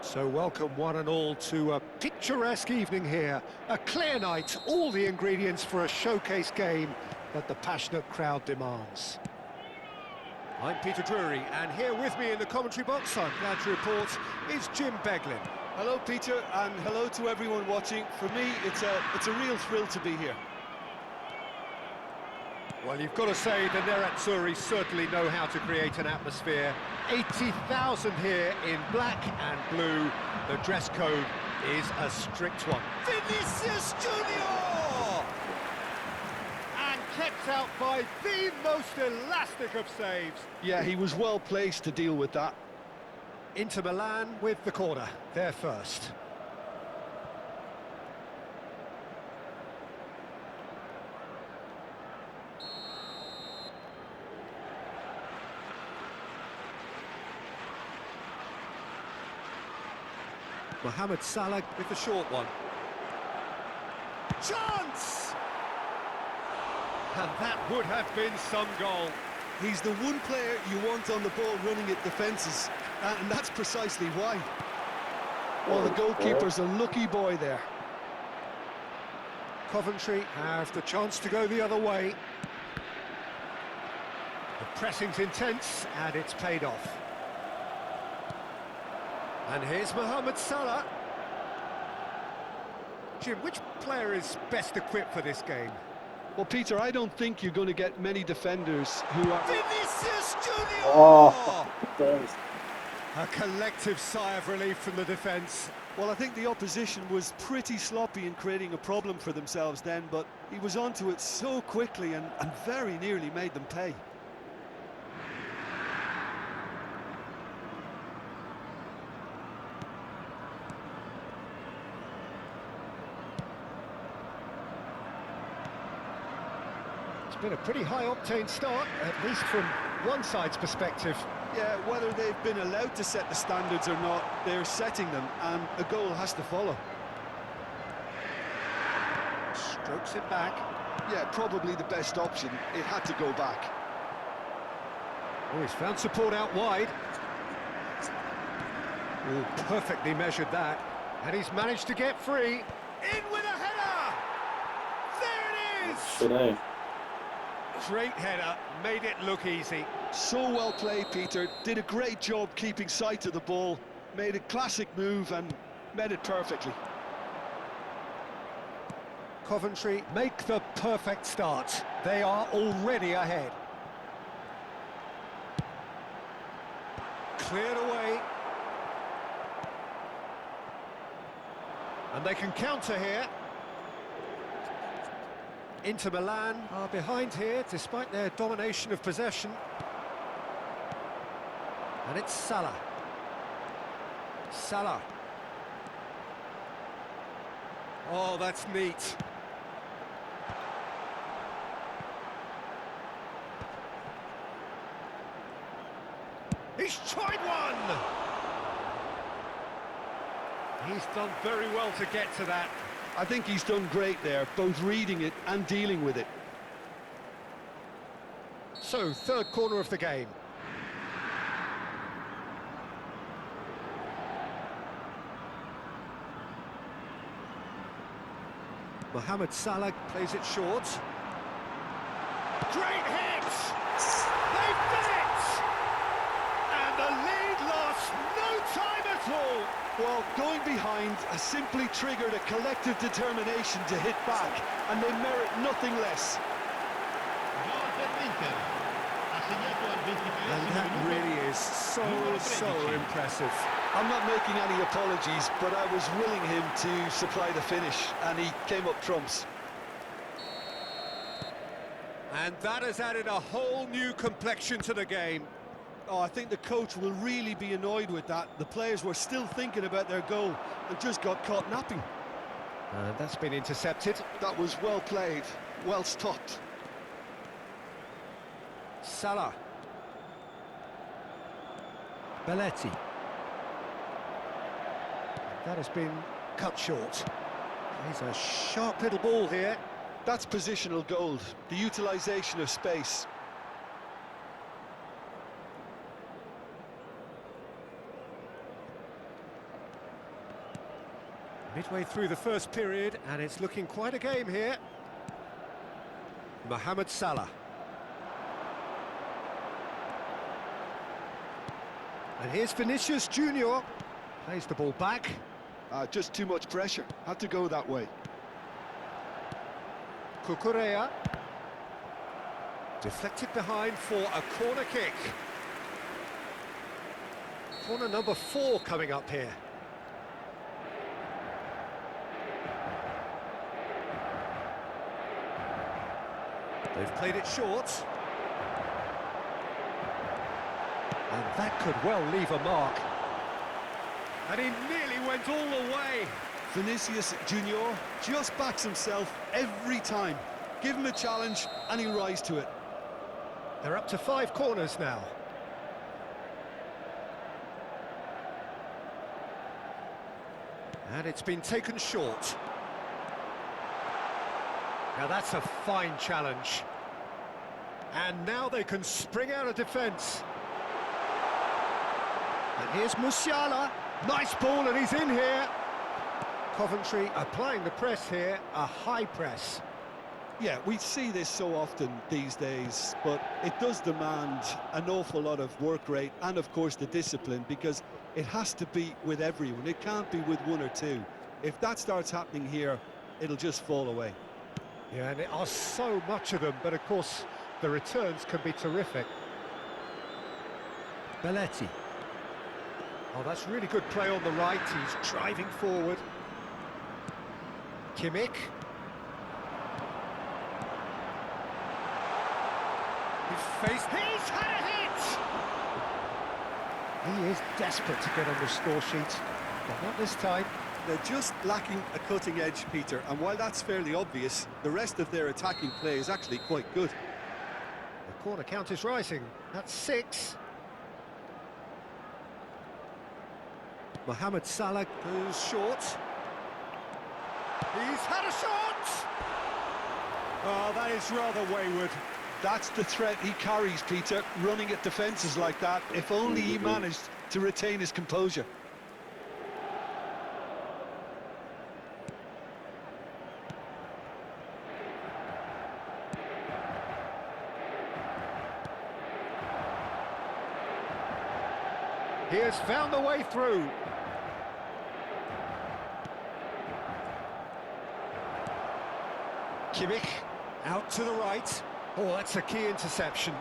So welcome one and all to a picturesque evening here. A clear night, all the ingredients for a showcase game that the passionate crowd demands. I'm Peter Drury, and here with me in the commentary box, I'm glad to report, is Jim Beglin. Hello Peter, and hello to everyone watching. For me, it's a real thrill to be here. Well, you've got to say the Nerazzurri certainly know how to create an atmosphere. 80,000 here in black and blue. The dress code is a strict one. Vinicius Junior! And kept out by the most elastic of saves. Yeah, he was well placed to deal with that. Inter Milan with the corner, they're first. Mohamed Salah with the short one. Chance! And that would have been some goal. He's the one player you want on the ball running at defences, and that's precisely why. Well, the goalkeeper's a lucky boy there. Coventry have the chance to go the other way. The pressing's intense, and it's paid off. And here's Mohamed Salah. Jim, which player is best equipped for this game? Well, Peter, I don't think you're going to get many defenders who are... Vinicius Junior! Oh, thanks. A collective sigh of relief from the defence. Well, I think the opposition was pretty sloppy in creating a problem for themselves then, but he was onto it so quickly and very nearly made them pay. It's been a pretty high-octane start, at least from one side's perspective. Yeah, whether they've been allowed to set the standards or not, they're setting them, and a goal has to follow. Strokes it back. Yeah, probably the best option. It had to go back. Oh, he's found support out wide. Oh, perfectly measured that. And he's managed to get free. In with a header! There it is! Good day. Great header, made it look easy. So well played, Peter. Did a great job keeping sight of the ball. Made a classic move and made it perfectly. Coventry make the perfect start. They are already ahead. Cleared away. And they can counter here. Inter Milan are behind here, despite their domination of possession. And it's Salah. Salah. Oh, that's neat. He's tried one! He's done very well to get to that. I think he's done great there, both reading it and dealing with it. So, third corner of the game. Mohamed Salah plays it short. Great hit! They've done it! And the lead lost no time at all. Well, going behind has simply triggered a collective determination to hit back, and they merit nothing less. And that really is so impressive. I'm not making any apologies, but I was willing him to supply the finish, and he came up trumps. And that has added a whole new complexion to the game. Oh, I think the coach will really be annoyed with that. The players were still thinking about their goal and just got caught napping. And that's been intercepted. That was well played, well stopped. Salah. Belletti. That has been cut short. He's a sharp little ball here. That's positional gold, the utilisation of space. Midway through the first period, and it's looking quite a game here. Mohamed Salah. And here's Vinicius Junior. Plays the ball back. Just too much pressure. Had to go that way. Cucurella. Deflected behind for a corner kick. Corner number 4 coming up here. They've played it short. And that could well leave a mark. And he nearly went all the way. Vinicius Junior just backs himself every time. Give him a challenge and he'll rise to it. They're up to 5 corners now. And it's been taken short. Now that's a fine challenge. And now they can spring out of defence. And here's Musiala. Nice ball, and he's in here. Coventry applying the press here, a high press. Yeah, we see this so often these days, but it does demand an awful lot of work rate and, of course, the discipline, because it has to be with everyone. It can't be with one or two. If that starts happening here, it'll just fall away. Yeah, and there are so much of them, but of course the returns can be terrific. Belletti. Oh, that's really good play on the right. He's driving forward. Kimmich. He's had a hit! He is desperate to get on the score sheet, but not this time. They're just lacking a cutting edge, Peter, and while that's fairly obvious, the rest of their attacking play is actually quite good. The corner count is rising. That's 6. Mohamed Salah goes short. He's had a shot! Oh, that is rather wayward. That's the threat he carries, Peter, running at defences like that. If only he managed to retain his composure. He has found the way through. Kimmich out to the right. Oh, that's a key interception.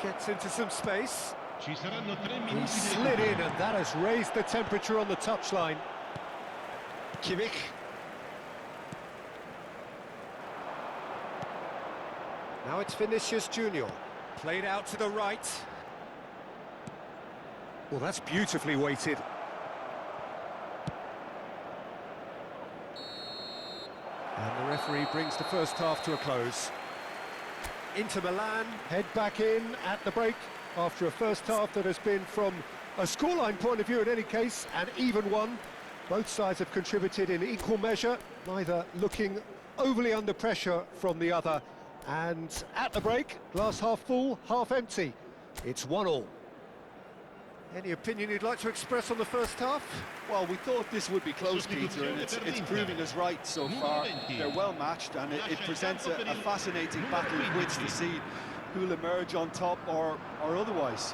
Gets into some space. He slid in, and that has raised the temperature on the touchline. Kimmich. Now it's Vinicius Junior. Played out to the right. Well, that's beautifully weighted. And the referee brings the first half to a close. Inter Milan head back in at the break after a first half that has been, from a scoreline point of view in any case, an even one. Both sides have contributed in equal measure, neither looking overly under pressure from the other. And at the break, glass half full, half empty. It's 1-1. Any opinion you'd like to express on the first half? Well, we thought this would be close, Peter, and it's proving us right so far. They're well matched, and it presents a fascinating battle of wits to see who'll emerge on top or otherwise.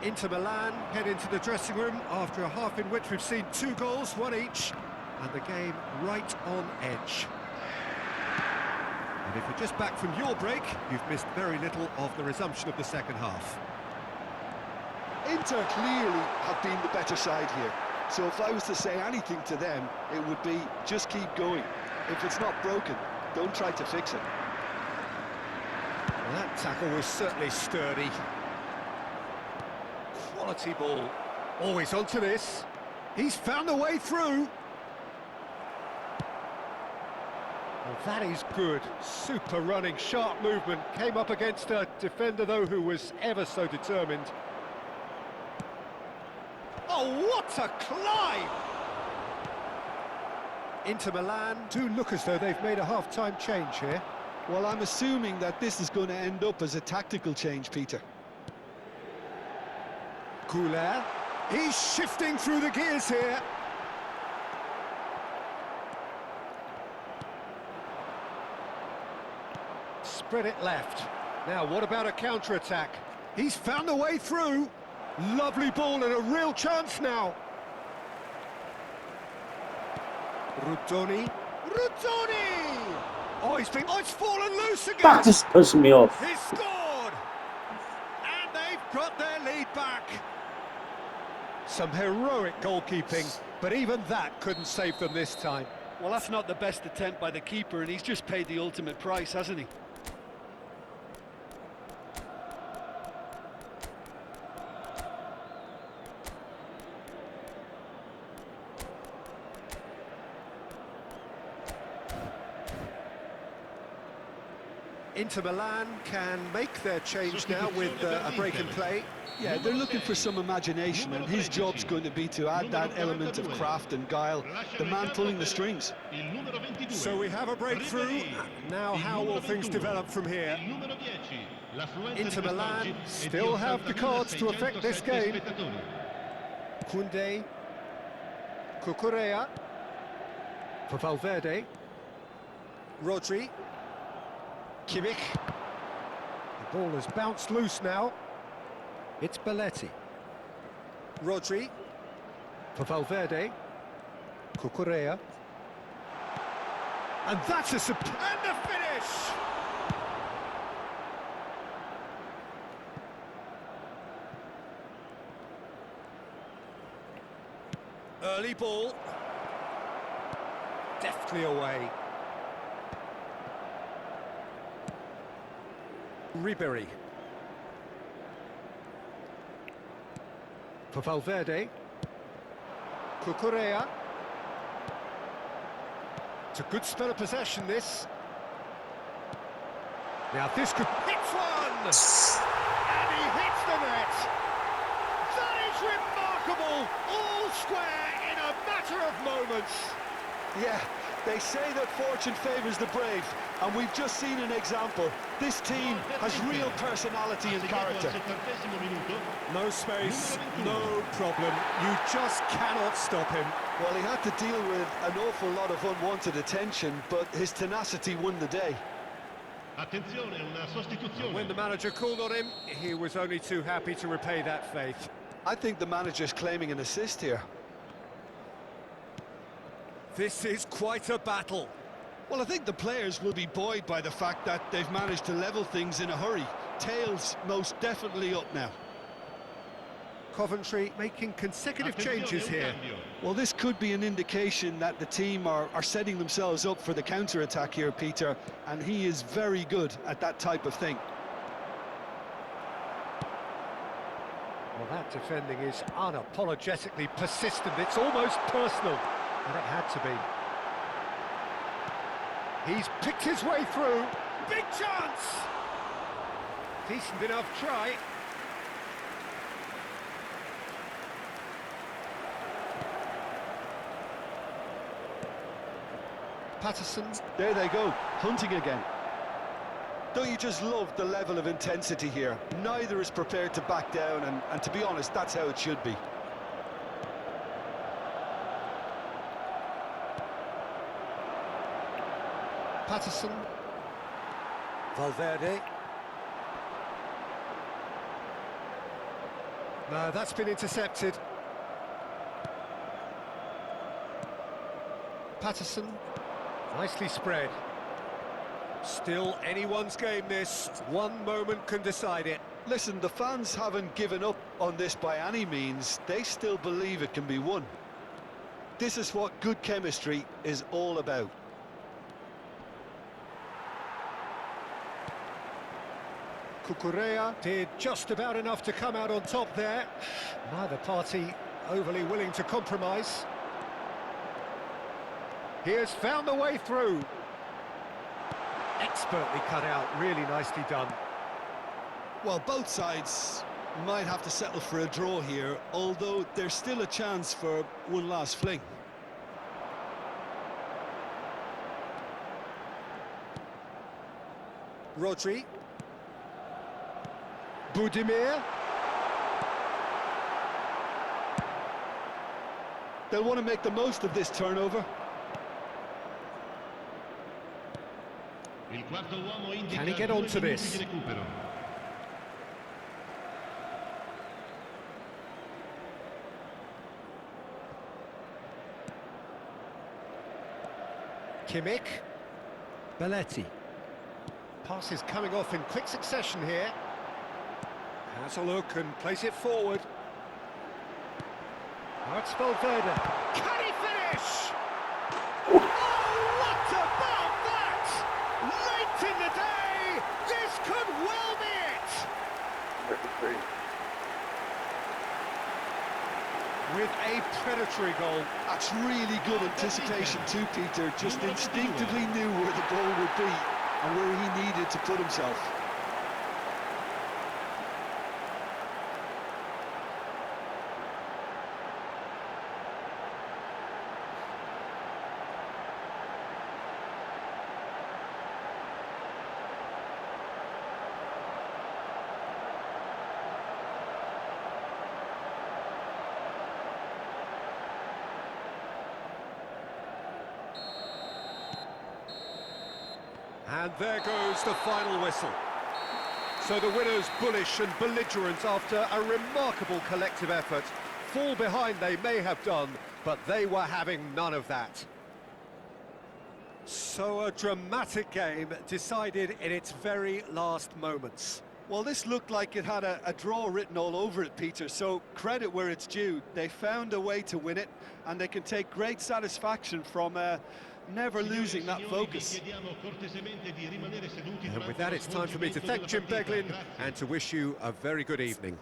Inter Milan head into the dressing room after a half in which we've seen 2 goals, 1 each, and the game right on edge. And if you're just back from your break, you've missed very little of the resumption of the second half. Inter clearly have been the better side here, so if I was to say anything to them, it would be just keep going. If it's not broken, don't try to fix it. Well, that tackle was certainly sturdy. Quality ball. Always onto this. He's found a way through. Well, that is good. Super running, sharp movement. Came up against a defender, though, who was ever so determined. Oh, what a climb! Inter Milan do look as though they've made a half-time change here. Well, I'm assuming that this is going to end up as a tactical change, Peter. Goulet. He's shifting through the gears here. Spread it left. Now, what about a counter-attack? He's found a way through. Lovely ball and a real chance now. Rutoni. Rutoni! Oh, it's fallen loose again. That just pushed me off. He's scored! And they've got their lead back. Some heroic goalkeeping, but even that couldn't save them this time. Well, that's not the best attempt by the keeper, and he's just paid the ultimate price, hasn't he? Inter Milan can make their change now with a break in play. Yeah, they're looking for some imagination, and his job's going to be to add that element of craft and guile, the man pulling the strings. So we have a breakthrough. Now how will things develop from here? Inter Milan still have the cards to affect this game. Koundé, Cucurella, for Valverde, Rodri, Kimmich. The ball has bounced loose now. It's Belletti. Rodri, for Valverde, Cucurella. And that's a and the finish! Early ball. Deftly away. Ribéry. For Valverde. Cucurella. It's a good spell of possession, this. Now this could hit one! And he hits the net! That is remarkable! All square in a matter of moments! Yeah, they say that fortune favours the brave, and we've just seen an example. This team has real personality and character. No space, no problem. You just cannot stop him. Well, he had to deal with an awful lot of unwanted attention, but his tenacity won the day. When the manager called on him, he was only too happy to repay that faith. I think the manager's claiming an assist here. This is quite a battle. Well, I think the players will be buoyed by the fact that they've managed to level things in a hurry. Tails most definitely up now. Coventry making consecutive changes here. Well, this could be an indication that the team are setting themselves up for the counter-attack here, Peter, and he is very good at that type of thing. Well, that defending is unapologetically persistent. It's almost personal, and it had to be. He's picked his way through. Big chance! Decent enough try. Patterson. There they go, hunting again. Don't you just love the level of intensity here? Neither is prepared to back down, and to be honest, that's how it should be. Patterson. Valverde. No, that's been intercepted. Patterson. Nicely spread. Still anyone's game, this. One moment can decide it. Listen, the fans haven't given up on this by any means. They still believe it can be won. This is what good chemistry is all about. Cucurella did just about enough to come out on top there. Neither party overly willing to compromise. He has found a way through. Expertly cut out, really nicely done. Well, both sides might have to settle for a draw here, although there's still a chance for one last fling. Rodri. Budimir. They'll want to make the most of this turnover. Can he get onto this? Kimmich. Belletti. Pass is coming off in quick succession here. Has a look and place it forward. Now it's Valverde. Can he finish? Oh, what about that? Late in the day, this could well be it. 33. With a predatory goal. That's really good anticipation too, Peter. Just instinctively knew where the goal would be and where he needed to put himself. And there goes the final whistle. So the winners, bullish and belligerent after a remarkable collective effort. Fall behind they may have done, but they were having none of that. So a dramatic game decided in its very last moments. Well, this looked like it had a draw written all over it, Peter, so credit where it's due. They found a way to win it, and they can take great satisfaction from never losing that focus. And with that, it's time for me to thank Jim Beglin and to wish you a very good evening.